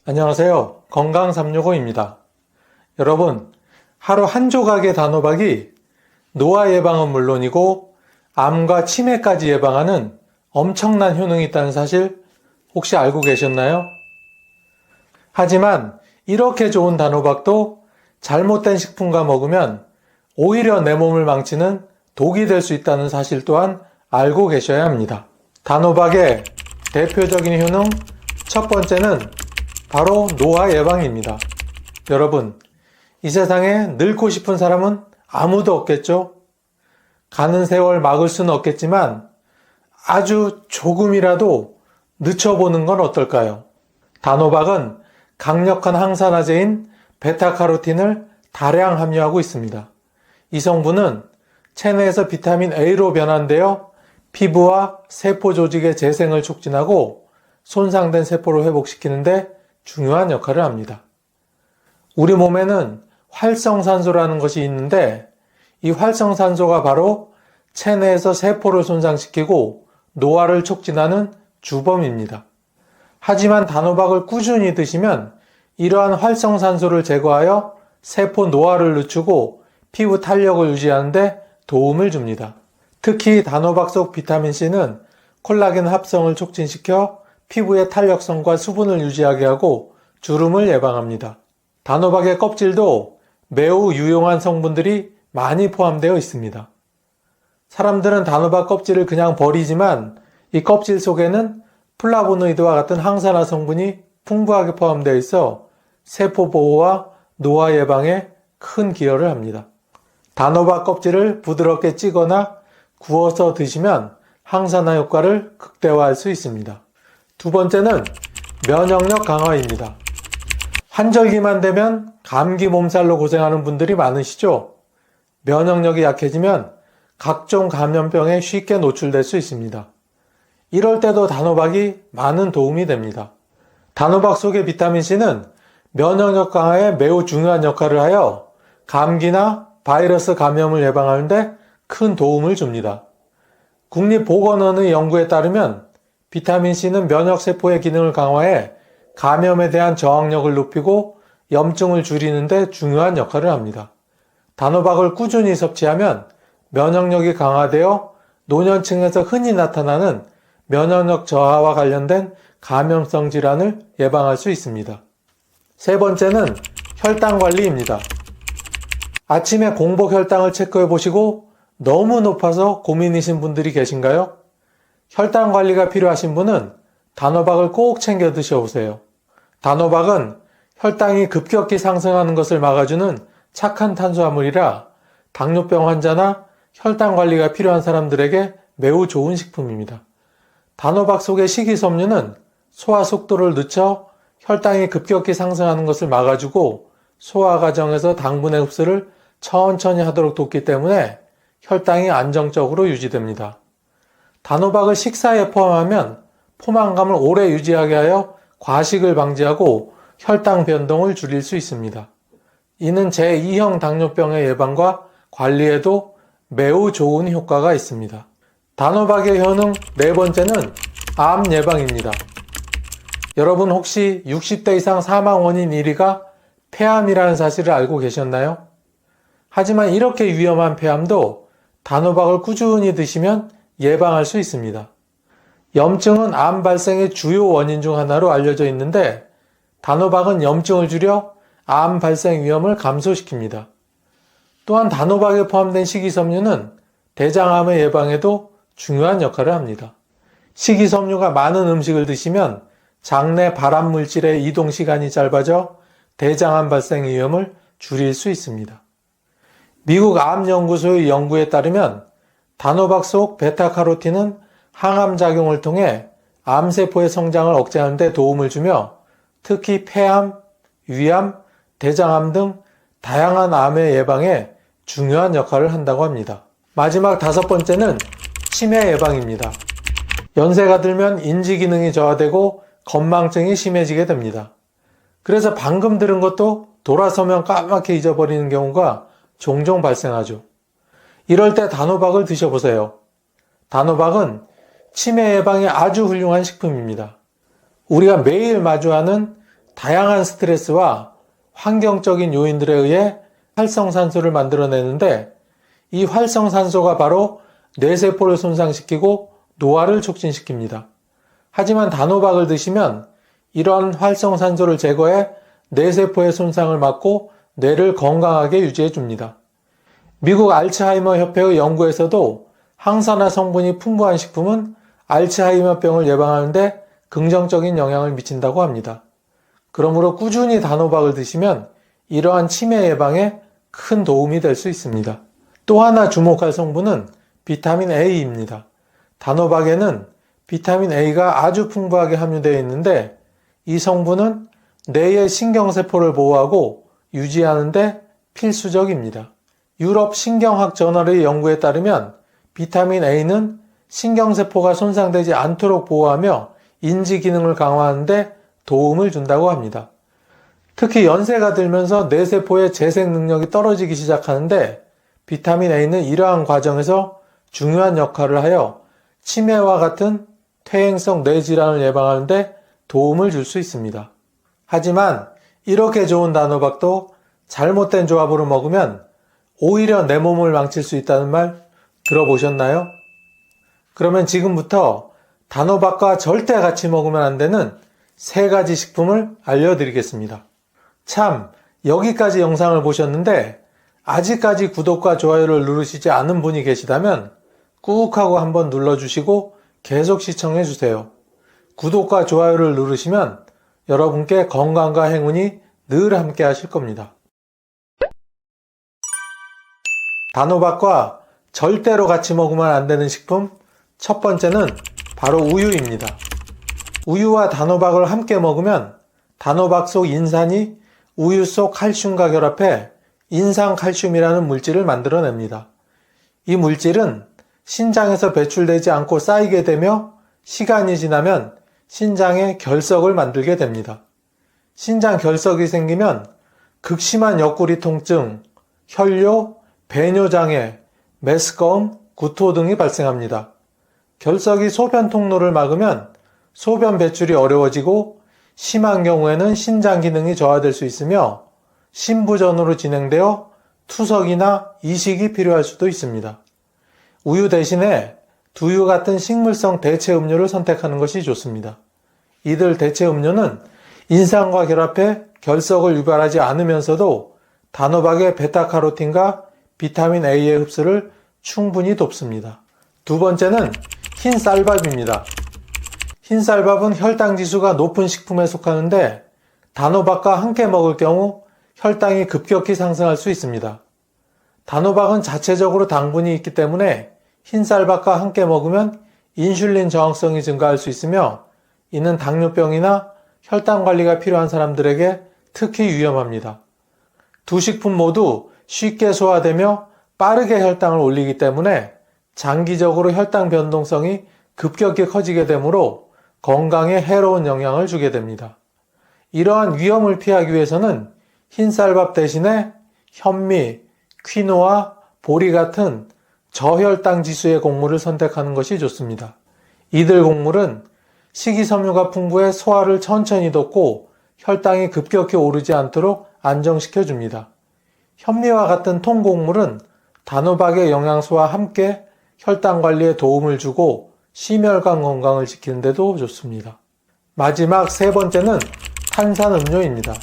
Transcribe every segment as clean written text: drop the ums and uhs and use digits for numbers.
안녕하세요. 건강365입니다. 여러분, 하루 한 조각의 단호박이 노화 예방은 물론이고 암과 치매까지 예방하는 엄청난 효능이 있다는 사실 혹시 알고 계셨나요? 하지만 이렇게 좋은 단호박도 잘못된 식품과 먹으면 오히려 내 몸을 망치는 독이 될 수 있다는 사실 또한 알고 계셔야 합니다. 단호박의 대표적인 효능 첫 번째는 바로 노화 예방입니다. 여러분, 이 세상에 늙고 싶은 사람은 아무도 없겠죠? 가는 세월 막을 수는 없겠지만 아주 조금이라도 늦춰보는 건 어떨까요? 단호박은 강력한 항산화제인 베타카로틴을 다량 함유하고 있습니다. 이 성분은 체내에서 비타민 A로 변환되어 피부와 세포 조직의 재생을 촉진하고 손상된 세포를 회복시키는데 중요한 역할을 합니다. 우리 몸에는 활성산소라는 것이 있는데 이 활성산소가 바로 체내에서 세포를 손상시키고 노화를 촉진하는 주범입니다. 하지만 단호박을 꾸준히 드시면 이러한 활성산소를 제거하여 세포 노화를 늦추고 피부 탄력을 유지하는 데 도움을 줍니다. 특히 단호박 속 비타민C는 콜라겐 합성을 촉진시켜 피부의 탄력성과 수분을 유지하게 하고 주름을 예방합니다. 단호박의 껍질도 매우 유용한 성분들이 많이 포함되어 있습니다. 사람들은 단호박 껍질을 그냥 버리지만 이 껍질 속에는 플라보노이드와 같은 항산화 성분이 풍부하게 포함되어 있어 세포 보호와 노화 예방에 큰 기여를 합니다. 단호박 껍질을 부드럽게 찌거나 구워서 드시면 항산화 효과를 극대화할 수 있습니다. 두 번째는 면역력 강화입니다. 환절기만 되면 감기 몸살로 고생하는 분들이 많으시죠? 면역력이 약해지면 각종 감염병에 쉽게 노출될 수 있습니다. 이럴 때도 단호박이 많은 도움이 됩니다. 단호박 속의 비타민C는 면역력 강화에 매우 중요한 역할을 하여 감기나 바이러스 감염을 예방하는 데 큰 도움을 줍니다. 국립보건원의 연구에 따르면 비타민C는 면역세포의 기능을 강화해 감염에 대한 저항력을 높이고 염증을 줄이는 데 중요한 역할을 합니다. 단호박을 꾸준히 섭취하면 면역력이 강화되어 노년층에서 흔히 나타나는 면역력 저하와 관련된 감염성 질환을 예방할 수 있습니다. 세 번째는 혈당 관리입니다. 아침에 공복 혈당을 체크해 보시고 너무 높아서 고민이신 분들이 계신가요? 혈당 관리가 필요하신 분은 단호박을 꼭 챙겨 드셔보세요. 단호박은 혈당이 급격히 상승하는 것을 막아주는 착한 탄수화물이라 당뇨병 환자나 혈당 관리가 필요한 사람들에게 매우 좋은 식품입니다. 단호박 속의 식이섬유는 소화 속도를 늦춰 혈당이 급격히 상승하는 것을 막아주고 소화 과정에서 당분의 흡수를 천천히 하도록 돕기 때문에 혈당이 안정적으로 유지됩니다. 단호박을 식사에 포함하면 포만감을 오래 유지하게 하여 과식을 방지하고 혈당 변동을 줄일 수 있습니다. 이는 제2형 당뇨병의 예방과 관리에도 매우 좋은 효과가 있습니다. 단호박의 효능 네 번째는 암 예방입니다. 여러분 혹시 60대 이상 사망 원인 1위가 폐암이라는 사실을 알고 계셨나요? 하지만 이렇게 위험한 폐암도 단호박을 꾸준히 드시면 예방할 수 있습니다. 염증은 암 발생의 주요 원인 중 하나로 알려져 있는데 단호박은 염증을 줄여 암 발생 위험을 감소시킵니다. 또한 단호박에 포함된 식이섬유는 대장암의 예방에도 중요한 역할을 합니다. 식이섬유가 많은 음식을 드시면 장내 발암 물질의 이동 시간이 짧아져 대장암 발생 위험을 줄일 수 있습니다. 미국 암연구소의 연구에 따르면 단호박 속 베타카로틴은 항암 작용을 통해 암세포의 성장을 억제하는 데 도움을 주며 특히 폐암, 위암, 대장암 등 다양한 암의 예방에 중요한 역할을 한다고 합니다. 마지막 다섯 번째는 치매 예방입니다. 연세가 들면 인지 기능이 저하되고 건망증이 심해지게 됩니다. 그래서 방금 들은 것도 돌아서면 까맣게 잊어버리는 경우가 종종 발생하죠. 이럴 때 단호박을 드셔보세요. 단호박은 치매 예방에 아주 훌륭한 식품입니다. 우리가 매일 마주하는 다양한 스트레스와 환경적인 요인들에 의해 활성산소를 만들어내는데 이 활성산소가 바로 뇌세포를 손상시키고 노화를 촉진시킵니다. 하지만 단호박을 드시면 이러한 활성산소를 제거해 뇌세포의 손상을 막고 뇌를 건강하게 유지해 줍니다. 미국 알츠하이머 협회의 연구에서도 항산화 성분이 풍부한 식품은 알츠하이머병을 예방하는 데 긍정적인 영향을 미친다고 합니다. 그러므로 꾸준히 단호박을 드시면 이러한 치매 예방에 큰 도움이 될 수 있습니다. 또 하나 주목할 성분은 비타민 A입니다. 단호박에는 비타민 A가 아주 풍부하게 함유되어 있는데 이 성분은 뇌의 신경세포를 보호하고 유지하는 데 필수적입니다. 유럽 신경학 저널의 연구에 따르면 비타민 A는 신경세포가 손상되지 않도록 보호하며 인지 기능을 강화하는 데 도움을 준다고 합니다. 특히 연세가 들면서 뇌세포의 재생 능력이 떨어지기 시작하는데 비타민 A는 이러한 과정에서 중요한 역할을 하여 치매와 같은 퇴행성 뇌질환을 예방하는 데 도움을 줄 수 있습니다. 하지만 이렇게 좋은 단호박도 잘못된 조합으로 먹으면 오히려 내 몸을 망칠 수 있다는 말 들어보셨나요? 그러면 지금부터 단호박과 절대 같이 먹으면 안 되는 3가지 식품을 알려드리겠습니다. 참, 여기까지 영상을 보셨는데 아직까지 구독과 좋아요를 누르시지 않은 분이 계시다면 꾹 하고 한번 눌러주시고 계속 시청해주세요. 구독과 좋아요를 누르시면 여러분께 건강과 행운이 늘 함께 하실 겁니다. 단호박과 절대로 같이 먹으면 안 되는 식품 첫 번째는 바로 우유입니다. 우유와 단호박을 함께 먹으면 단호박 속 인산이 우유 속 칼슘과 결합해 인산칼슘이라는 물질을 만들어냅니다. 이 물질은 신장에서 배출되지 않고 쌓이게 되며 시간이 지나면 신장에 결석을 만들게 됩니다. 신장 결석이 생기면 극심한 옆구리 통증, 혈뇨, 배뇨장애, 메스꺼움, 구토 등이 발생합니다. 결석이 소변 통로를 막으면 소변 배출이 어려워지고 심한 경우에는 신장 기능이 저하될 수 있으며 신부전으로 진행되어 투석이나 이식이 필요할 수도 있습니다. 우유 대신에 두유 같은 식물성 대체 음료를 선택하는 것이 좋습니다. 이들 대체 음료는 인산과 결합해 결석을 유발하지 않으면서도 단호박의 베타카로틴과 비타민 A의 흡수를 충분히 돕습니다. 두 번째는 흰 쌀밥입니다. 흰 쌀밥은 혈당 지수가 높은 식품에 속하는데 단호박과 함께 먹을 경우 혈당이 급격히 상승할 수 있습니다. 단호박은 자체적으로 당분이 있기 때문에 흰 쌀밥과 함께 먹으면 인슐린 저항성이 증가할 수 있으며 이는 당뇨병이나 혈당 관리가 필요한 사람들에게 특히 위험합니다. 두 식품 모두 쉽게 소화되며 빠르게 혈당을 올리기 때문에 장기적으로 혈당 변동성이 급격히 커지게 되므로 건강에 해로운 영향을 주게 됩니다. 이러한 위험을 피하기 위해서는 흰쌀밥 대신에 현미, 퀴노아, 보리 같은 저혈당 지수의 곡물을 선택하는 것이 좋습니다. 이들 곡물은 식이섬유가 풍부해 소화를 천천히 돕고 혈당이 급격히 오르지 않도록 안정시켜줍니다. 현미와 같은 통곡물은 단호박의 영양소와 함께 혈당 관리에 도움을 주고 심혈관 건강을 지키는 데도 좋습니다. 마지막 3번째는 탄산음료입니다.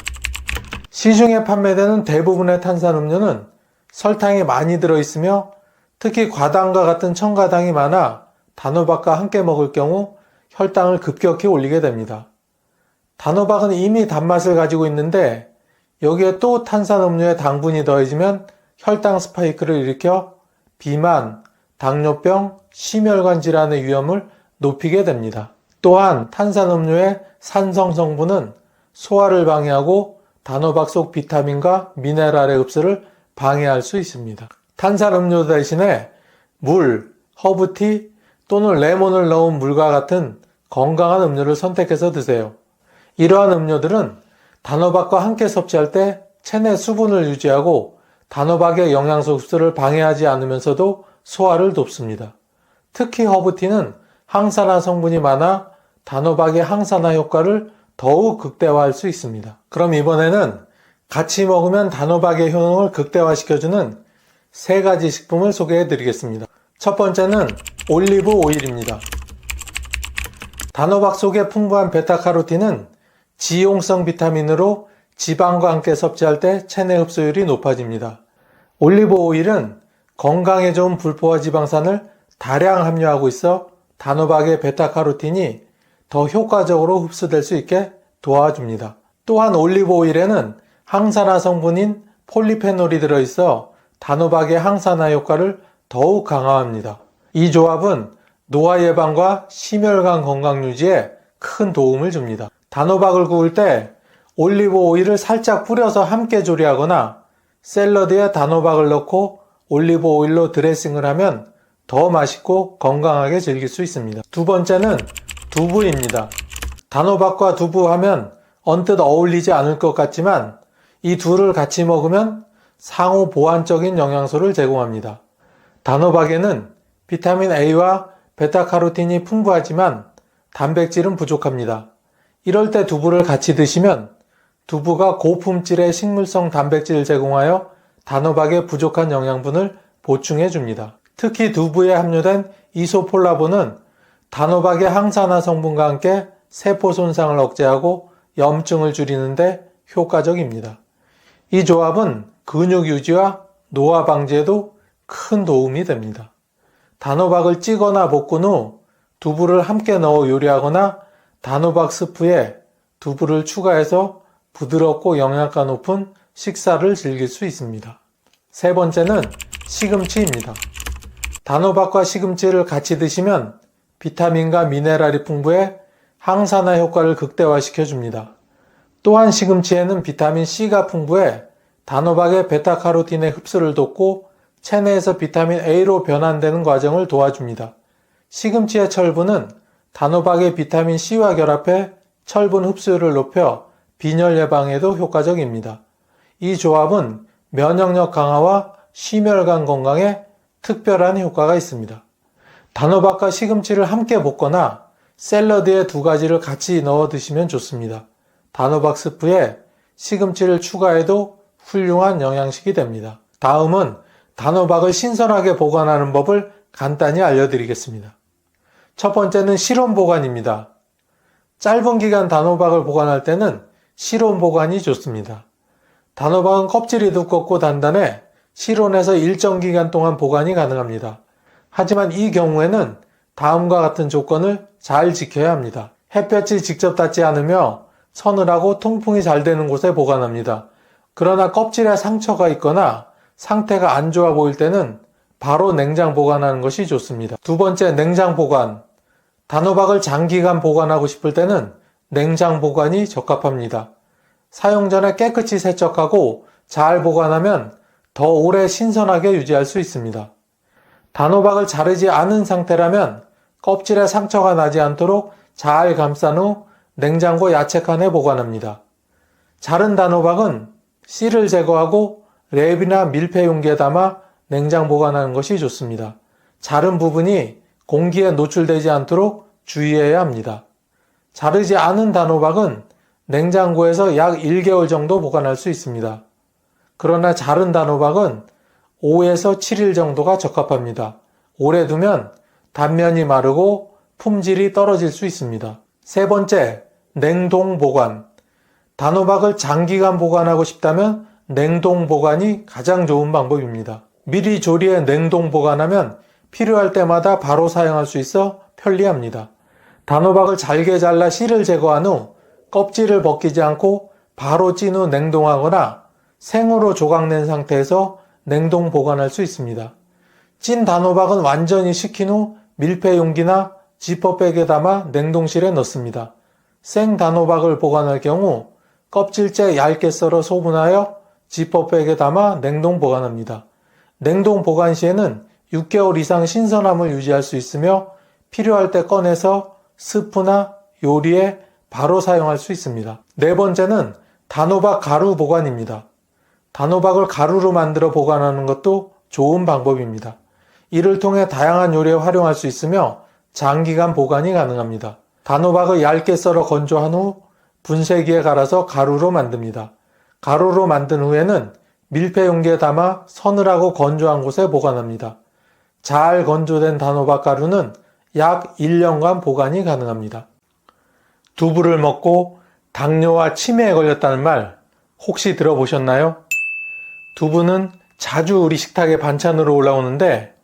시중에 판매되는 대부분의 탄산음료는 설탕이 많이 들어있으며 특히 과당과 같은 첨가당이 많아 단호박과 함께 먹을 경우 혈당을 급격히 올리게 됩니다. 단호박은 이미 단맛을 가지고 있는데 여기에 또 탄산음료에 당분이 더해지면 혈당 스파이크를 일으켜 비만, 당뇨병, 심혈관 질환의 위험을 높이게 됩니다. 또한 탄산음료의 산성 성분은 소화를 방해하고 단호박 속 비타민과 미네랄의 흡수를 방해할 수 있습니다. 탄산음료 대신에 물, 허브티 또는 레몬을 넣은 물과 같은 건강한 음료를 선택해서 드세요. 이러한 음료들은 단호박과 함께 섭취할 때 체내 수분을 유지하고 단호박의 영양소 흡수를 방해하지 않으면서도 소화를 돕습니다. 특히 허브티는 항산화 성분이 많아 단호박의 항산화 효과를 더욱 극대화할 수 있습니다. 그럼 이번에는 같이 먹으면 단호박의 효능을 극대화시켜주는 3가지 식품을 소개해 드리겠습니다. 첫 번째는 올리브 오일입니다. 단호박 속의 풍부한 베타카로틴은 지용성 비타민으로 지방과 함께 섭취할 때 체내 흡수율이 높아집니다. 올리브 오일은 건강에 좋은 불포화 지방산을 다량 함유하고 있어 단호박의 베타카로틴이 더 효과적으로 흡수될 수 있게 도와줍니다. 또한 올리브 오일에는 항산화 성분인 폴리페놀이 들어있어 단호박의 항산화 효과를 더욱 강화합니다. 이 조합은 노화 예방과 심혈관 건강 유지에 큰 도움을 줍니다. 단호박을 구울 때 올리브 오일을 살짝 뿌려서 함께 조리하거나 샐러드에 단호박을 넣고 올리브 오일로 드레싱을 하면 더 맛있고 건강하게 즐길 수 있습니다. 두 번째는 두부입니다. 단호박과 두부 하면 언뜻 어울리지 않을 것 같지만 이 둘을 같이 먹으면 상호 보완적인 영양소를 제공합니다. 단호박에는 비타민 A와 베타카로틴이 풍부하지만 단백질은 부족합니다. 이럴 때 두부를 같이 드시면 두부가 고품질의 식물성 단백질을 제공하여 단호박의 부족한 영양분을 보충해 줍니다. 특히 두부에 함유된 이소폴라본은 단호박의 항산화 성분과 함께 세포 손상을 억제하고 염증을 줄이는데 효과적입니다. 이 조합은 근육 유지와 노화 방지에도 큰 도움이 됩니다. 단호박을 찌거나 볶은 후 두부를 함께 넣어 요리하거나 단호박 스프에 두부를 추가해서 부드럽고 영양가 높은 식사를 즐길 수 있습니다. 세 번째는 시금치입니다. 단호박과 시금치를 같이 드시면 비타민과 미네랄이 풍부해 항산화 효과를 극대화시켜 줍니다. 또한 시금치에는 비타민 C가 풍부해 단호박의 베타카로틴의 흡수를 돕고 체내에서 비타민 A로 변환되는 과정을 도와줍니다. 시금치의 철분은 단호박의 비타민 C와 결합해 철분 흡수율을 높여 빈혈 예방에도 효과적입니다. 이 조합은 면역력 강화와 심혈관 건강에 특별한 효과가 있습니다. 단호박과 시금치를 함께 볶거나 샐러드에 2가지를 같이 넣어 드시면 좋습니다. 단호박 스프에 시금치를 추가해도 훌륭한 영양식이 됩니다. 다음은 단호박을 신선하게 보관하는 법을 간단히 알려드리겠습니다. 첫 번째는 실온 보관입니다. 짧은 기간 단호박을 보관할 때는 실온 보관이 좋습니다. 단호박은 껍질이 두껍고 단단해 실온에서 일정 기간 동안 보관이 가능합니다. 하지만 이 경우에는 다음과 같은 조건을 잘 지켜야 합니다. 햇볕이 직접 닿지 않으며 서늘하고 통풍이 잘 되는 곳에 보관합니다. 그러나 껍질에 상처가 있거나 상태가 안 좋아 보일 때는 바로 냉장 보관하는 것이 좋습니다. 두 번째, 냉장 보관. 단호박을 장기간 보관하고 싶을 때는 냉장 보관이 적합합니다. 사용 전에 깨끗이 세척하고 잘 보관하면 더 오래 신선하게 유지할 수 있습니다. 단호박을 자르지 않은 상태라면 껍질에 상처가 나지 않도록 잘 감싼 후 냉장고 야채칸에 보관합니다. 자른 단호박은 씨를 제거하고 랩이나 밀폐 용기에 담아 냉장 보관하는 것이 좋습니다. 자른 부분이 공기에 노출되지 않도록 주의해야 합니다. 자르지 않은 단호박은 냉장고에서 약 1개월 정도 보관할 수 있습니다. 그러나 자른 단호박은 5에서 7일 정도가 적합합니다. 오래 두면 단면이 마르고 품질이 떨어질 수 있습니다. 세 번째, 냉동 보관. 단호박을 장기간 보관하고 싶다면 냉동 보관이 가장 좋은 방법입니다. 미리 조리해 냉동 보관하면 필요할 때마다 바로 사용할 수 있어 편리합니다. 단호박을 잘게 잘라 씨를 제거한 후 껍질을 벗기지 않고 바로 찐 후 냉동하거나 생으로 조각낸 상태에서 냉동 보관할 수 있습니다. 찐 단호박은 완전히 식힌 후 밀폐 용기나 지퍼백에 담아 냉동실에 넣습니다. 생 단호박을 보관할 경우 껍질째 얇게 썰어 소분하여 지퍼백에 담아 냉동 보관합니다. 냉동 보관 시에는 6개월 이상 신선함을 유지할 수 있으며 필요할 때 꺼내서 스프나 요리에 바로 사용할 수 있습니다. 네 번째는 단호박 가루 보관입니다. 단호박을 가루로 만들어 보관하는 것도 좋은 방법입니다. 이를 통해 다양한 요리에 활용할 수 있으며 장기간 보관이 가능합니다. 단호박을 얇게 썰어 건조한 후 분쇄기에 갈아서 가루로 만듭니다. 가루로 만든 후에는 밀폐 용기에 담아 서늘하고 건조한 곳에 보관합니다. 잘 건조된 단호박 가루는 약 1년간 보관이 가능합니다. 두부를 먹고 당뇨와 치매에 걸렸다는 말 혹시 들어보셨나요? 두부는 자주 우리 식탁에 반찬으로 올라오는데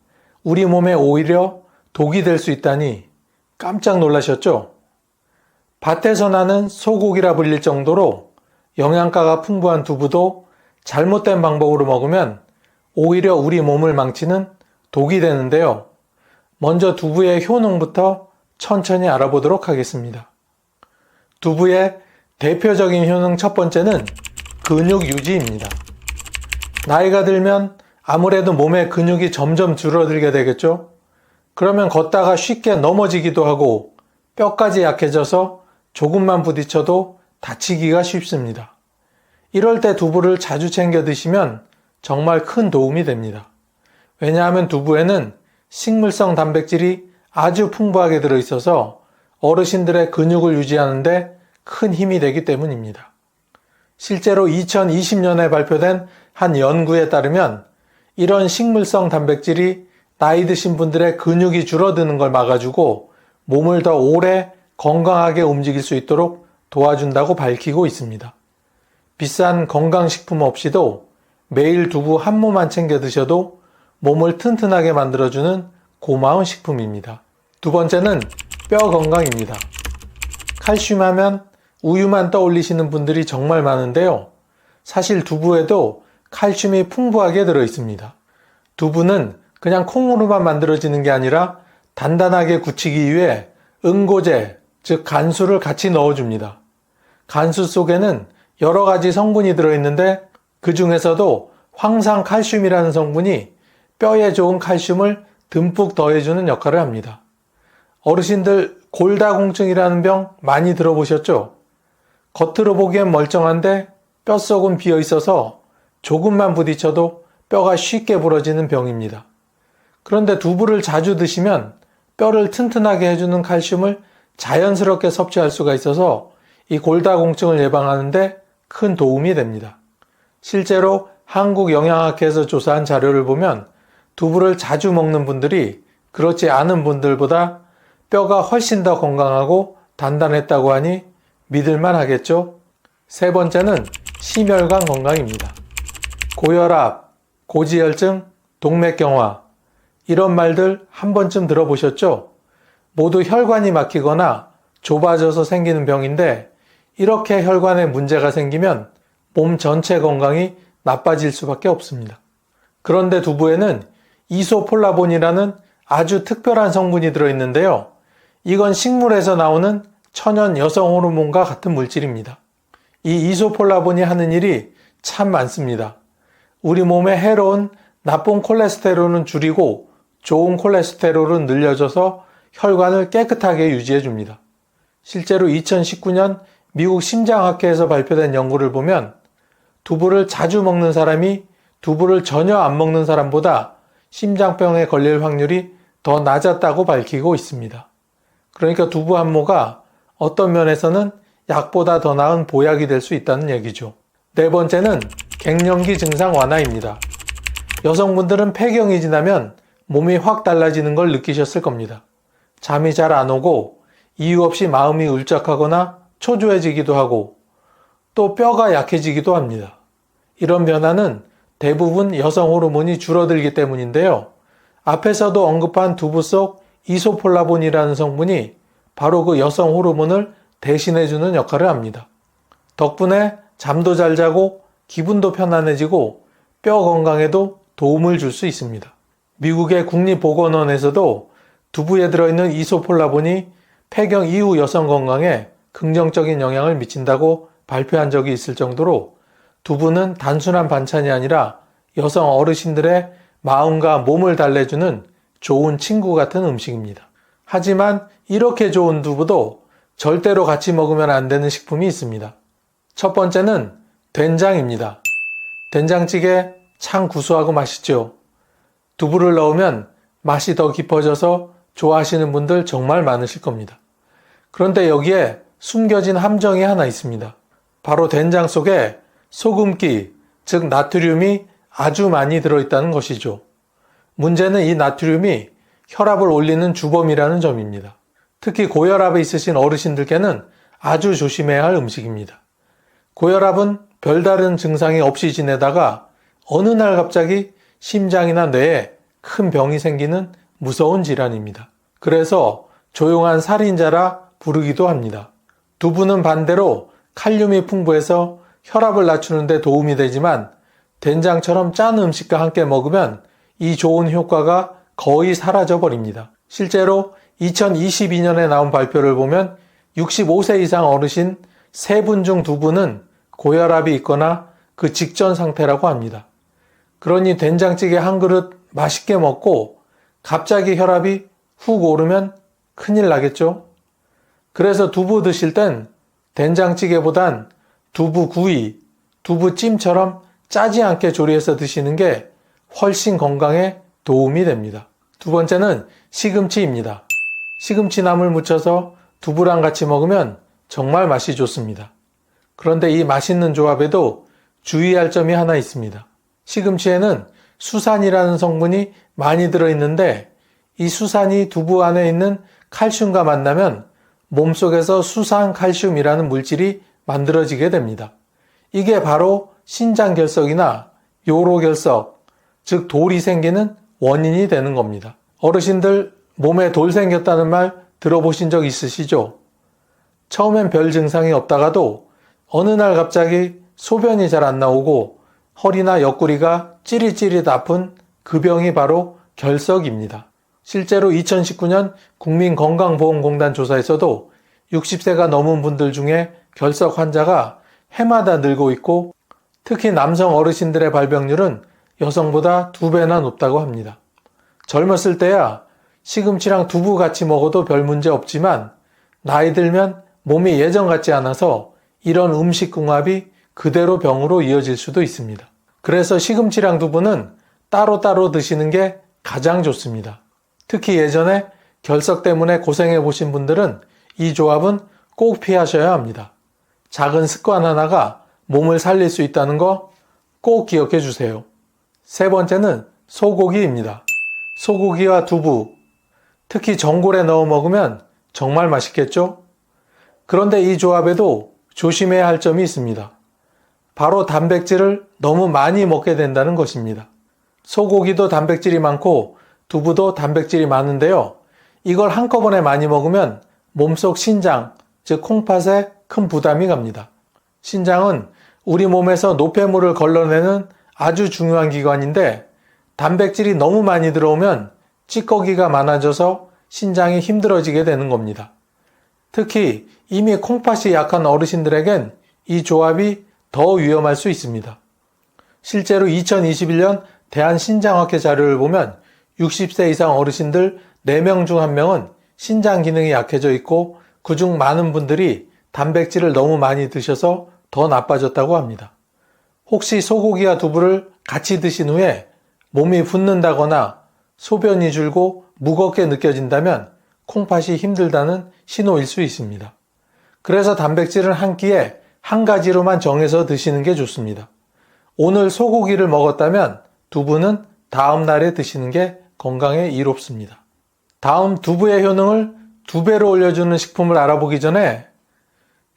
우리 몸에 오히려 독이 될 수 있다니 깜짝 놀라셨죠? 밭에서 나는 소고기라 불릴 정도로 영양가가 풍부한 두부도 잘못된 방법으로 먹으면 오히려 우리 몸을 망치는 독이 되는데요. 먼저 두부의 효능부터 천천히 알아보도록 하겠습니다. 두부의 대표적인 효능 첫 번째는 근육 유지입니다. 나이가 들면 아무래도 몸의 근육이 점점 줄어들게 되겠죠? 그러면 걷다가 쉽게 넘어지기도 하고 뼈까지 약해져서 조금만 부딪혀도 다치기가 쉽습니다. 이럴 때 두부를 자주 챙겨 드시면 정말 큰 도움이 됩니다. 왜냐하면 두부에는 식물성 단백질이 아주 풍부하게 들어있어서 어르신들의 근육을 유지하는데 큰 힘이 되기 때문입니다. 실제로 2020년에 발표된 한 연구에 따르면 이런 식물성 단백질이 나이 드신 분들의 근육이 줄어드는 걸 막아주고 몸을 더 오래 건강하게 움직일 수 있도록 도와준다고 밝히고 있습니다. 비싼 건강식품 없이도 매일 두부 한 모만 챙겨 드셔도 몸을 튼튼하게 만들어주는 고마운 식품입니다. 두 번째는 뼈 건강입니다. 칼슘 하면 우유만 떠올리시는 분들이 정말 많은데요. 사실 두부에도 칼슘이 풍부하게 들어있습니다. 두부는 그냥 콩으로만 만들어지는 게 아니라 단단하게 굳히기 위해 응고제, 즉 간수를 같이 넣어줍니다. 간수 속에는 여러 가지 성분이 들어있는데 그 중에서도 황산칼슘이라는 성분이 뼈에 좋은 칼슘을 듬뿍 더해주는 역할을 합니다. 어르신들 골다공증이라는 병 많이 들어보셨죠? 겉으로 보기엔 멀쩡한데 뼛속은 비어 있어서 조금만 부딪혀도 뼈가 쉽게 부러지는 병입니다. 그런데 두부를 자주 드시면 뼈를 튼튼하게 해주는 칼슘을 자연스럽게 섭취할 수가 있어서 이 골다공증을 예방하는데 큰 도움이 됩니다. 실제로 한국영양학회에서 조사한 자료를 보면 두부를 자주 먹는 분들이 그렇지 않은 분들보다 뼈가 훨씬 더 건강하고 단단했다고 하니 믿을만 하겠죠? 세 번째는 심혈관 건강입니다. 고혈압, 고지혈증, 동맥경화 이런 말들 한 번쯤 들어보셨죠? 모두 혈관이 막히거나 좁아져서 생기는 병인데 이렇게 혈관에 문제가 생기면 몸 전체 건강이 나빠질 수밖에 없습니다. 그런데 두부에는 이소폴라본이라는 아주 특별한 성분이 들어있는데요. 이건 식물에서 나오는 천연 여성 호르몬과 같은 물질입니다. 이 이소폴라본이 하는 일이 참 많습니다. 우리 몸에 해로운 나쁜 콜레스테롤은 줄이고 좋은 콜레스테롤은 늘려줘서 혈관을 깨끗하게 유지해 줍니다. 실제로 2019년 미국 심장학회에서 발표된 연구를 보면 두부를 자주 먹는 사람이 두부를 전혀 안 먹는 사람보다 심장병에 걸릴 확률이 더 낮았다고 밝히고 있습니다. 그러니까 두부 한 모가 어떤 면에서는 약보다 더 나은 보약이 될 수 있다는 얘기죠. 네 번째는 갱년기 증상 완화입니다. 여성분들은 폐경이 지나면 몸이 확 달라지는 걸 느끼셨을 겁니다. 잠이 잘 안 오고 이유 없이 마음이 울적하거나 초조해지기도 하고 또 뼈가 약해지기도 합니다. 이런 변화는 대부분 여성 호르몬이 줄어들기 때문인데요. 앞에서도 언급한 두부 속 이소폴라본이라는 성분이 바로 그 여성 호르몬을 대신해주는 역할을 합니다. 덕분에 잠도 잘 자고 기분도 편안해지고 뼈 건강에도 도움을 줄 수 있습니다. 미국의 국립보건원에서도 두부에 들어있는 이소폴라본이 폐경 이후 여성 건강에 긍정적인 영향을 미친다고 발표한 적이 있을 정도로 두부는 단순한 반찬이 아니라 여성 어르신들의 마음과 몸을 달래주는 좋은 친구 같은 음식입니다. 하지만 이렇게 좋은 두부도 절대로 같이 먹으면 안 되는 식품이 있습니다. 첫 번째는 된장입니다. 된장찌개 참 구수하고 맛있죠. 두부를 넣으면 맛이 더 깊어져서 좋아하시는 분들 정말 많으실 겁니다. 그런데 여기에 숨겨진 함정이 하나 있습니다. 바로 된장 속에 소금기, 즉 나트륨이 아주 많이 들어있다는 것이죠. 문제는 이 나트륨이 혈압을 올리는 주범이라는 점입니다. 특히 고혈압이 있으신 어르신들께는 아주 조심해야 할 음식입니다. 고혈압은 별다른 증상이 없이 지내다가 어느 날 갑자기 심장이나 뇌에 큰 병이 생기는 무서운 질환입니다. 그래서 조용한 살인자라 부르기도 합니다. 두부는 반대로 칼륨이 풍부해서 혈압을 낮추는 데 도움이 되지만 된장처럼 짠 음식과 함께 먹으면 이 좋은 효과가 거의 사라져 버립니다. 실제로 2022년에 나온 발표를 보면 65세 이상 어르신 3분 중 2분은 고혈압이 있거나 그 직전 상태라고 합니다. 그러니 된장찌개 한 그릇 맛있게 먹고 갑자기 혈압이 훅 오르면 큰일 나겠죠? 그래서 두부 드실 땐 된장찌개보단 두부구이, 두부찜처럼 짜지 않게 조리해서 드시는 게 훨씬 건강에 도움이 됩니다. 두 번째는 시금치입니다. 시금치나물 무쳐서 두부랑 같이 먹으면 정말 맛이 좋습니다. 그런데 이 맛있는 조합에도 주의할 점이 하나 있습니다. 시금치에는 수산이라는 성분이 많이 들어있는데 이 수산이 두부 안에 있는 칼슘과 만나면 몸속에서 수산칼슘이라는 물질이 만들어지게 됩니다. 이게 바로 신장결석이나 요로결석, 즉 돌이 생기는 원인이 되는 겁니다. 어르신들 몸에 돌 생겼다는 말 들어보신 적 있으시죠? 처음엔 별 증상이 없다가도 어느 날 갑자기 소변이 잘 안 나오고 허리나 옆구리가 찌릿찌릿 아픈 그 병이 바로 결석입니다. 실제로 2019년 국민건강보험공단 조사에서도 60세가 넘은 분들 중에 결석 환자가 해마다 늘고 있고 특히 남성 어르신들의 발병률은 여성보다 2배나 높다고 합니다. 젊었을 때야 시금치랑 두부 같이 먹어도 별 문제 없지만 나이 들면 몸이 예전 같지 않아서 이런 음식궁합이 그대로 병으로 이어질 수도 있습니다. 그래서 시금치랑 두부는 따로따로 드시는 게 가장 좋습니다. 특히 예전에 결석 때문에 고생해 보신 분들은 이 조합은 꼭 피하셔야 합니다. 작은 습관 하나가 몸을 살릴 수 있다는 거 꼭 기억해 주세요. 세 번째는 소고기입니다. 소고기와 두부, 특히 전골에 넣어 먹으면 정말 맛있겠죠? 그런데 이 조합에도 조심해야 할 점이 있습니다. 바로 단백질을 너무 많이 먹게 된다는 것입니다. 소고기도 단백질이 많고 두부도 단백질이 많은데요. 이걸 한꺼번에 많이 먹으면 몸속 신장, 즉 콩팥에 큰 부담이 갑니다. 신장은 우리 몸에서 노폐물을 걸러내는 아주 중요한 기관인데 단백질이 너무 많이 들어오면 찌꺼기가 많아져서 신장이 힘들어지게 되는 겁니다. 특히 이미 콩팥이 약한 어르신들에겐 이 조합이 더 위험할 수 있습니다. 실제로 2021년 대한신장학회 자료를 보면 60세 이상 어르신들 4명 중 1명은 신장 기능이 약해져 있고 그중 많은 분들이 단백질을 너무 많이 드셔서 더 나빠졌다고 합니다. 혹시 소고기와 두부를 같이 드신 후에 몸이 붓는다거나 소변이 줄고 무겁게 느껴진다면 콩팥이 힘들다는 신호일 수 있습니다. 그래서 단백질은 한 끼에 한 가지로만 정해서 드시는 게 좋습니다. 오늘 소고기를 먹었다면 두부는 다음 날에 드시는 게 건강에 이롭습니다. 다음 두부의 효능을 2배로 올려주는 식품을 알아보기 전에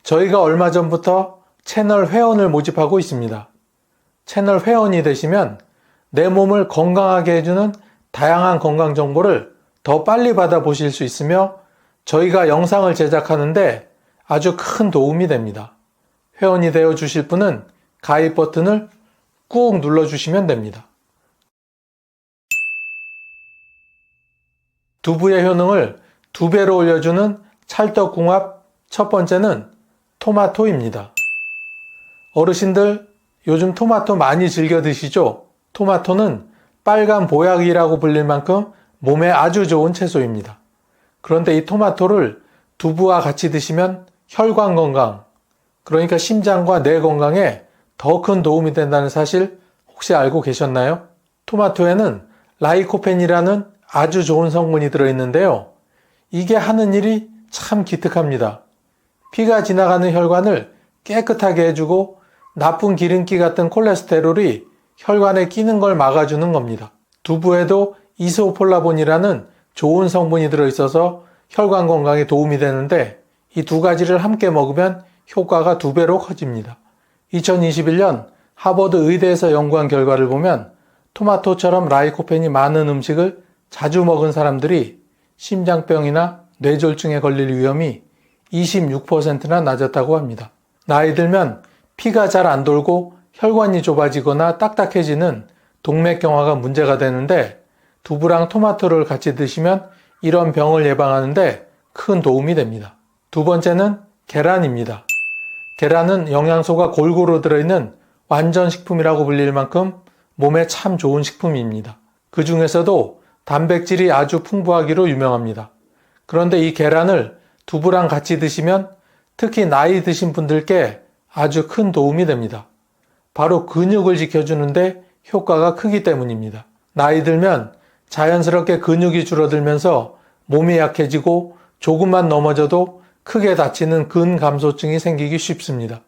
저희가 얼마 전부터 채널 회원을 모집하고 있습니다. 채널 회원이 되시면 내 몸을 건강하게 해주는 다양한 건강 정보를 더 빨리 받아보실 수 있으며 저희가 영상을 제작하는데 아주 큰 도움이 됩니다. 회원이 되어 주실 분은 가입 버튼을 꾹 눌러주시면 됩니다. 두부의 효능을 2배로 올려주는 찰떡궁합 첫 번째는 토마토입니다. 어르신들 요즘 토마토 많이 즐겨 드시죠? 토마토는 빨간 보약이라고 불릴 만큼 몸에 아주 좋은 채소입니다. 그런데 이 토마토를 두부와 같이 드시면 혈관 건강, 그러니까 심장과 뇌 건강에 더 큰 도움이 된다는 사실 혹시 알고 계셨나요? 토마토에는 라이코펜이라는 아주 좋은 성분이 들어있는데요. 이게 하는 일이 참 기특합니다. 피가 지나가는 혈관을 깨끗하게 해주고 나쁜 기름기 같은 콜레스테롤이 혈관에 끼는 걸 막아주는 겁니다. 두부에도 이소폴라본이라는 좋은 성분이 들어있어서 혈관 건강에 도움이 되는데 이 두 가지를 함께 먹으면 효과가 2배로 커집니다. 2021년 하버드 의대에서 연구한 결과를 보면 토마토처럼 라이코펜이 많은 음식을 자주 먹은 사람들이 심장병이나 뇌졸중에 걸릴 위험이 26%나 낮았다고 합니다. 나이 들면 피가 잘 안 돌고 혈관이 좁아지거나 딱딱해지는 동맥경화가 문제가 되는데 두부랑 토마토를 같이 드시면 이런 병을 예방하는데 큰 도움이 됩니다. 두 번째는 계란입니다. 계란은 영양소가 골고루 들어있는 완전 식품이라고 불릴 만큼 몸에 참 좋은 식품입니다. 그 중에서도 단백질이 아주 풍부하기로 유명합니다. 그런데 이 계란을 두부랑 같이 드시면 특히 나이 드신 분들께 아주 큰 도움이 됩니다. 바로 근육을 지켜주는데 효과가 크기 때문입니다. 나이 들면 자연스럽게 근육이 줄어들면서 몸이 약해지고 조금만 넘어져도 크게 다치는 근감소증이 생기기 쉽습니다.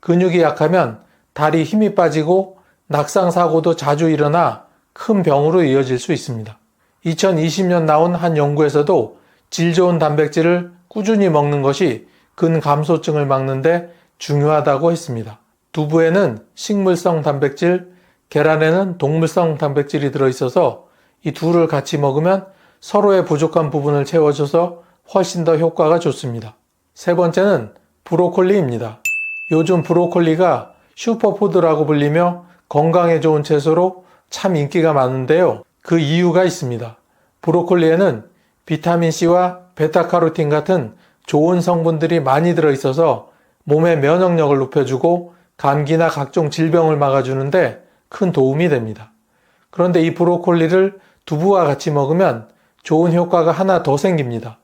근육이 약하면 다리 힘이 빠지고 낙상사고도 자주 일어나 큰 병으로 이어질 수 있습니다. 2020년 나온 한 연구에서도 질 좋은 단백질을 꾸준히 먹는 것이 근감소증을 막는데 중요하다고 했습니다. 두부에는 식물성 단백질, 계란에는 동물성 단백질이 들어있어서 이 둘을 같이 먹으면 서로의 부족한 부분을 채워줘서 훨씬 더 효과가 좋습니다. 세 번째는 브로콜리입니다. 요즘 브로콜리가 슈퍼푸드라고 불리며 건강에 좋은 채소로 참 인기가 많은데요. 그 이유가 있습니다. 브로콜리에는 비타민C와 베타카로틴 같은 좋은 성분들이 많이 들어있어서 몸의 면역력을 높여주고 감기나 각종 질병을 막아주는데 큰 도움이 됩니다. 그런데 이 브로콜리를 두부와 같이 먹으면 좋은 효과가 하나 더 생깁니다.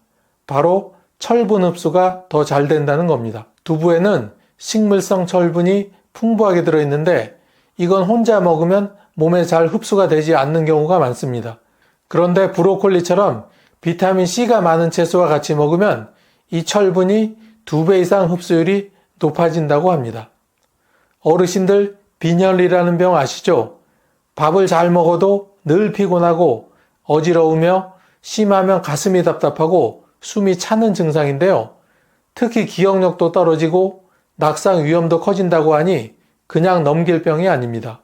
바로 철분 흡수가 더 잘 된다는 겁니다. 두부에는 식물성 철분이 풍부하게 들어있는데 이건 혼자 먹으면 몸에 잘 흡수가 되지 않는 경우가 많습니다. 그런데 브로콜리처럼 비타민C가 많은 채소와 같이 먹으면 이 철분이 2배 이상 흡수율이 높아진다고 합니다. 어르신들 빈혈이라는 병 아시죠? 밥을 잘 먹어도 늘 피곤하고 어지러우며 심하면 가슴이 답답하고 숨이 차는 증상인데요. 특히 기억력도 떨어지고 낙상 위험도 커진다고 하니 그냥 넘길 병이 아닙니다.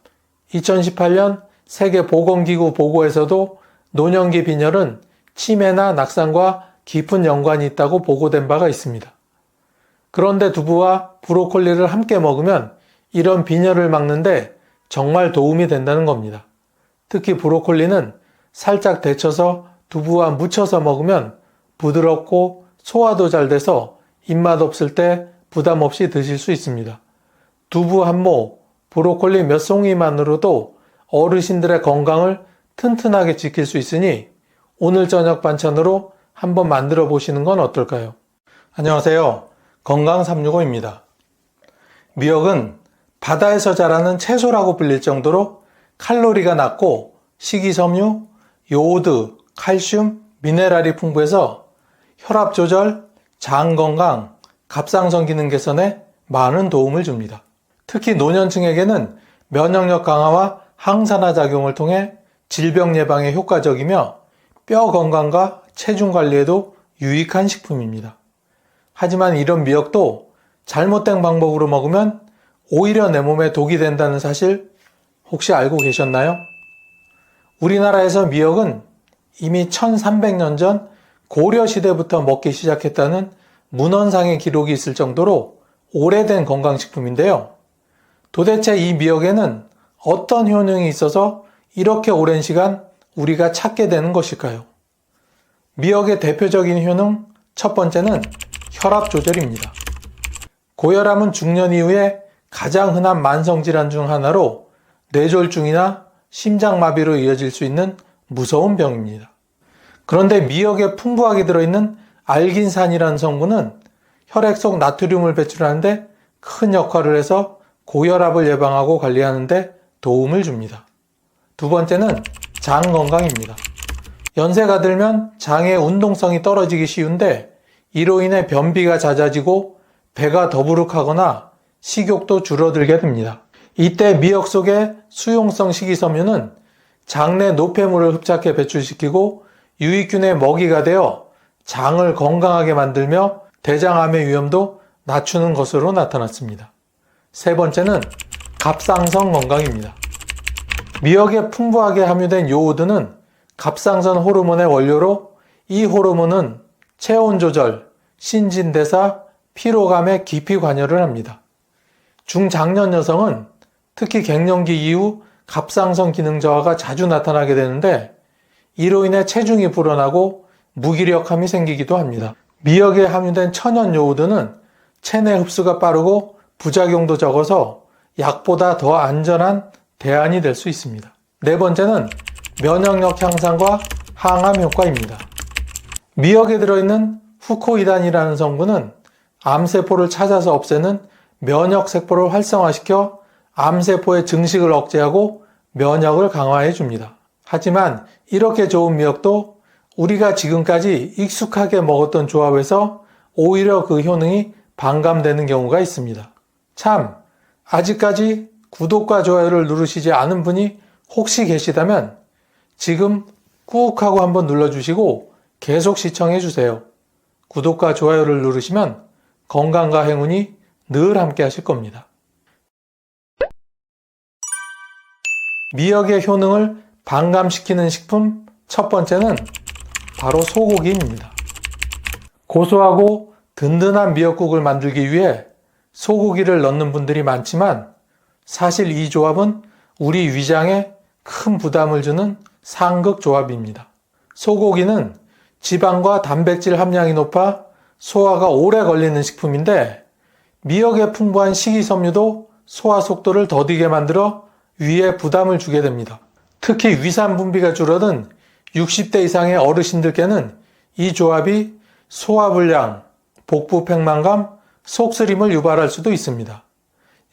2018년 세계보건기구 보고에서도 노년기 빈혈은 치매나 낙상과 깊은 연관이 있다고 보고된 바가 있습니다. 그런데 두부와 브로콜리를 함께 먹으면 이런 빈혈을 막는데 정말 도움이 된다는 겁니다. 특히 브로콜리는 살짝 데쳐서 두부와 무쳐서 먹으면 부드럽고 소화도 잘 돼서 입맛 없을 때 부담 없이 드실 수 있습니다. 두부 한 모, 브로콜리 몇 송이만으로도 어르신들의 건강을 튼튼하게 지킬 수 있으니 오늘 저녁 반찬으로 한번 만들어 보시는 건 어떨까요? 안녕하세요. 건강365입니다. 미역은 바다에서 자라는 채소라고 불릴 정도로 칼로리가 낮고 식이섬유, 요오드, 칼슘, 미네랄이 풍부해서 혈압 조절, 장 건강, 갑상선 기능 개선에 많은 도움을 줍니다. 특히 노년층에게는 면역력 강화와 항산화 작용을 통해 질병 예방에 효과적이며 뼈 건강과 체중 관리에도 유익한 식품입니다. 하지만 이런 미역도 잘못된 방법으로 먹으면 오히려 내 몸에 독이 된다는 사실 혹시 알고 계셨나요? 우리나라에서 미역은 이미 1300년 전 고려 시대부터 먹기 시작했다는 문헌상의 기록이 있을 정도로 오래된 건강식품인데요. 도대체 이 미역에는 어떤 효능이 있어서 이렇게 오랜 시간 우리가 찾게 되는 것일까요? 미역의 대표적인 효능 첫 번째는 혈압 조절입니다. 고혈압은 중년 이후에 가장 흔한 만성질환 중 하나로 뇌졸중이나 심장마비로 이어질 수 있는 무서운 병입니다. 그런데 미역에 풍부하게 들어있는 알긴산이라는 성분은 혈액 속 나트륨을 배출하는데 큰 역할을 해서 고혈압을 예방하고 관리하는데 도움을 줍니다. 두 번째는 장 건강입니다. 연세가 들면 장의 운동성이 떨어지기 쉬운데 이로 인해 변비가 잦아지고 배가 더부룩하거나 식욕도 줄어들게 됩니다. 이때 미역 속의 수용성 식이섬유는 장내 노폐물을 흡착해 배출시키고 유익균의 먹이가 되어 장을 건강하게 만들며 대장암의 위험도 낮추는 것으로 나타났습니다. 세 번째는 갑상선 건강입니다. 미역에 풍부하게 함유된 요오드는 갑상선 호르몬의 원료로 이 호르몬은 체온 조절, 신진대사, 피로감에 깊이 관여를 합니다. 중장년 여성은 특히 갱년기 이후 갑상선 기능 저하가 자주 나타나게 되는데 이로 인해 체중이 불어나고 무기력함이 생기기도 합니다. 미역에 함유된 천연 요오드는 체내 흡수가 빠르고 부작용도 적어서 약보다 더 안전한 대안이 될 수 있습니다. 네 번째는 면역력 향상과 항암 효과입니다. 미역에 들어있는 후코이단이라는 성분은 암세포를 찾아서 없애는 면역세포를 활성화시켜 암세포의 증식을 억제하고 면역을 강화해 줍니다. 하지만 이렇게 좋은 미역도 우리가 지금까지 익숙하게 먹었던 조합에서 오히려 그 효능이 반감되는 경우가 있습니다. 참, 아직까지 구독과 좋아요를 누르시지 않은 분이 혹시 계시다면 지금 꾹 하고 한번 눌러주시고 계속 시청해주세요. 구독과 좋아요를 누르시면 건강과 행운이 늘 함께 하실 겁니다. 미역의 효능을 반감시키는 식품 첫 번째는 바로 소고기입니다. 고소하고 든든한 미역국을 만들기 위해 소고기를 넣는 분들이 많지만 사실 이 조합은 우리 위장에 큰 부담을 주는 상극 조합입니다. 소고기는 지방과 단백질 함량이 높아 소화가 오래 걸리는 식품인데 미역에 풍부한 식이섬유도 소화 속도를 더디게 만들어 위에 부담을 주게 됩니다. 특히 위산 분비가 줄어든 60대 이상의 어르신들께는 이 조합이 소화불량, 복부 팽만감, 속쓰림을 유발할 수도 있습니다.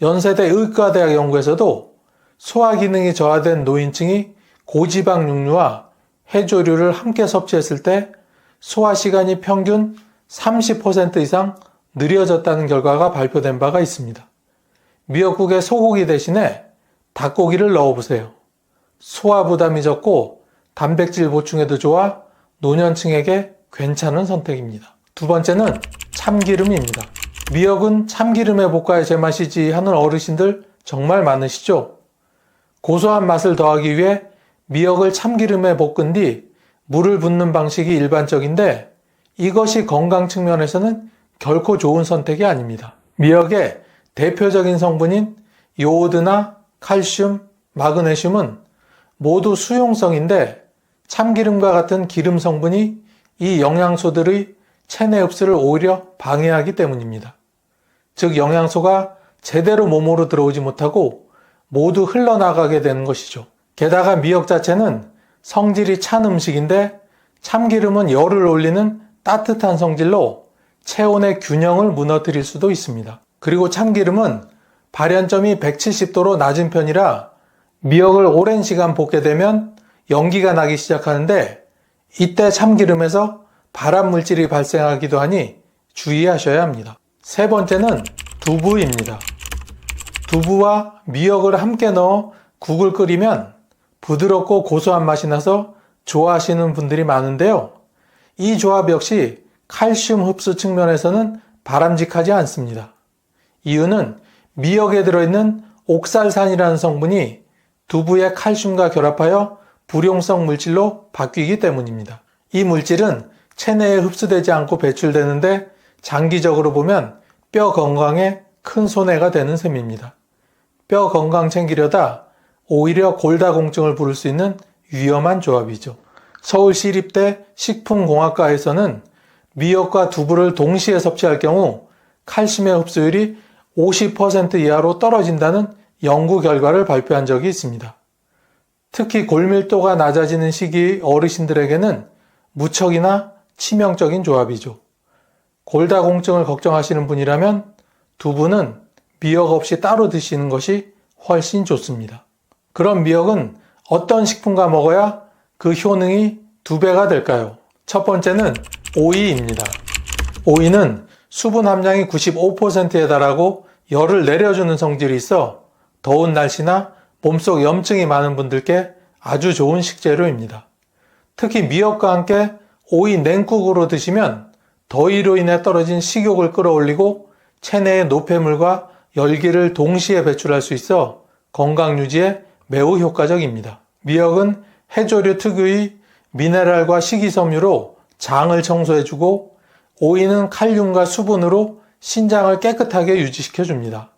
연세대 의과대학 연구에서도 소화 기능이 저하된 노인층이 고지방 육류와 해조류를 함께 섭취했을 때 소화 시간이 평균 30% 이상 느려졌다는 결과가 발표된 바가 있습니다. 미역국에 소고기 대신에 닭고기를 넣어보세요. 소화 부담이 적고 단백질 보충에도 좋아 노년층에게 괜찮은 선택입니다. 두 번째는 참기름입니다. 미역은 참기름에 볶아야 제맛이지 하는 어르신들 정말 많으시죠? 고소한 맛을 더하기 위해 미역을 참기름에 볶은 뒤 물을 붓는 방식이 일반적인데 이것이 건강 측면에서는 결코 좋은 선택이 아닙니다. 미역의 대표적인 성분인 요오드나 칼슘, 마그네슘은 모두 수용성인데 참기름과 같은 기름 성분이 이 영양소들의 체내 흡수를 오히려 방해하기 때문입니다. 즉 영양소가 제대로 몸으로 들어오지 못하고 모두 흘러나가게 되는 것이죠. 게다가 미역 자체는 성질이 찬 음식인데 참기름은 열을 올리는 따뜻한 성질로 체온의 균형을 무너뜨릴 수도 있습니다. 그리고 참기름은 발연점이 170도로 낮은 편이라 미역을 오랜 시간 볶게 되면 연기가 나기 시작하는데 이때 참기름에서 발암 물질이 발생하기도 하니 주의하셔야 합니다. 세 번째는 두부입니다. 두부와 미역을 함께 넣어 국을 끓이면 부드럽고 고소한 맛이 나서 좋아하시는 분들이 많은데요. 이 조합 역시 칼슘 흡수 측면에서는 바람직하지 않습니다. 이유는 미역에 들어있는 옥살산이라는 성분이 두부의 칼슘과 결합하여 불용성 물질로 바뀌기 때문입니다. 이 물질은 체내에 흡수되지 않고 배출되는데 장기적으로 보면 뼈 건강에 큰 손해가 되는 셈입니다. 뼈 건강 챙기려다 오히려 골다공증을 부를 수 있는 위험한 조합이죠. 서울시립대 식품공학과에서는 미역과 두부를 동시에 섭취할 경우 칼슘의 흡수율이 50% 이하로 떨어진다는 연구 결과를 발표한 적이 있습니다. 특히 골밀도가 낮아지는 시기 어르신들에게는 무척이나 치명적인 조합이죠. 골다공증을 걱정하시는 분이라면 두부는 미역 없이 따로 드시는 것이 훨씬 좋습니다. 그럼 미역은 어떤 식품과 먹어야 그 효능이 2배가 될까요? 첫 번째는 오이입니다. 오이는 수분 함량이 95%에 달하고 열을 내려주는 성질이 있어 더운 날씨나 몸속 염증이 많은 분들께 아주 좋은 식재료입니다. 특히 미역과 함께 오이 냉국으로 드시면 더위로 인해 떨어진 식욕을 끌어올리고 체내의 노폐물과 열기를 동시에 배출할 수 있어 건강 유지에 매우 효과적입니다. 미역은 해조류 특유의 미네랄과 식이섬유로 장을 청소해주고 오이는 칼륨과 수분으로 신장을 깨끗하게 유지시켜줍니다.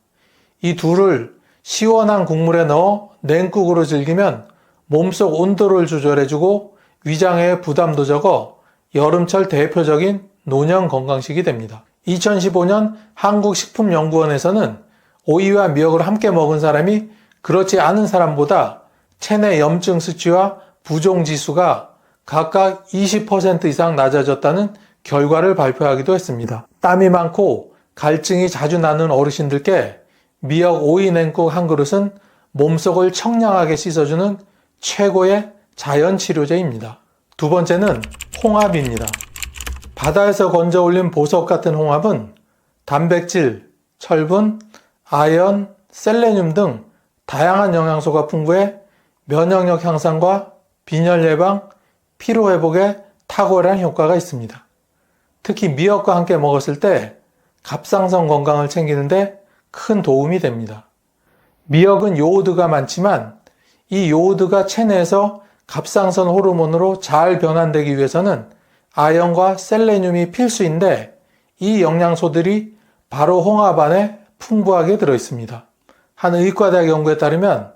이 둘을 시원한 국물에 넣어 냉국으로 즐기면 몸속 온도를 조절해주고 위장의 부담도 적어 여름철 대표적인 노년 건강식이 됩니다. 2015년 한국식품연구원에서는 오이와 미역을 함께 먹은 사람이 그렇지 않은 사람보다 체내 염증 수치와 부종 지수가 각각 20% 이상 낮아졌다는 결과를 발표하기도 했습니다. 땀이 많고 갈증이 자주 나는 어르신들께 미역 오이 냉국 한 그릇은 몸속을 청량하게 씻어주는 최고의 자연 치료제입니다. 두 번째는 홍합입니다. 바다에서 건져 올린 보석 같은 홍합은 단백질, 철분, 아연, 셀레늄 등 다양한 영양소가 풍부해 면역력 향상과 빈혈 예방, 피로 회복에 탁월한 효과가 있습니다. 특히 미역과 함께 먹었을 때 갑상선 건강을 챙기는데 큰 도움이 됩니다. 미역은 요오드가 많지만 이 요오드가 체내에서 갑상선 호르몬으로 잘 변환되기 위해서는 아연과 셀레늄이 필수인데 이 영양소들이 바로 홍합 안에 풍부하게 들어있습니다. 한 의과대학 연구에 따르면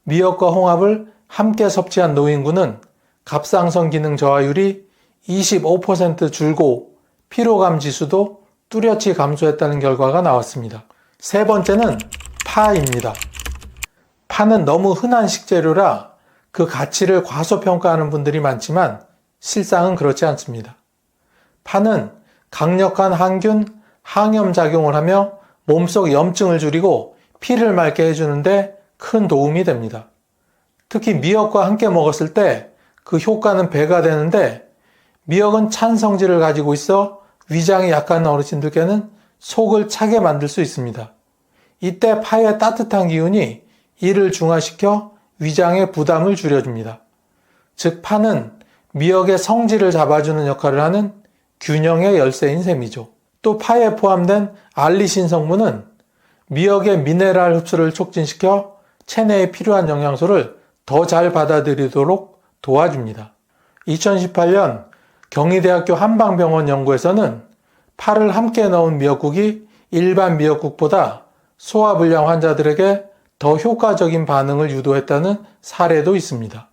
미역과 홍합을 함께 섭취한 노인군은 갑상선 기능 저하율이 25% 줄고 피로감 지수도 뚜렷이 감소했다는 결과가 나왔습니다. 세 번째는 파입니다. 파는 너무 흔한 식재료라 그 가치를 과소평가하는 분들이 많지만 실상은 그렇지 않습니다. 파는 강력한 항균, 항염 작용을 하며 몸속 염증을 줄이고 피를 맑게 해주는데 큰 도움이 됩니다. 특히 미역과 함께 먹었을 때 그 효과는 배가 되는데 미역은 찬 성질을 가지고 있어 위장이 약한 어르신들께는 속을 차게 만들 수 있습니다. 이때 파의 따뜻한 기운이 이를 중화시켜 위장의 부담을 줄여줍니다. 즉 파는 미역의 성질을 잡아주는 역할을 하는 균형의 열쇠인 셈이죠. 또 파에 포함된 알리신 성분은 미역의 미네랄 흡수를 촉진시켜 체내에 필요한 영양소를 더 잘 받아들이도록 도와줍니다. 2018년 경희대학교 한방병원 연구에서는 파를 함께 넣은 미역국이 일반 미역국보다 소화불량 환자들에게 더 효과적인 반응을 유도했다는 사례도 있습니다.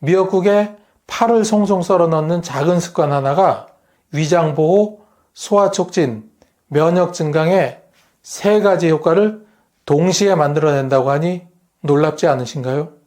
미역국에 파를 송송 썰어 넣는 작은 습관 하나가 위장 보호, 소화 촉진, 면역 증강의 세 가지 효과를 동시에 만들어낸다고 하니 놀랍지 않으신가요?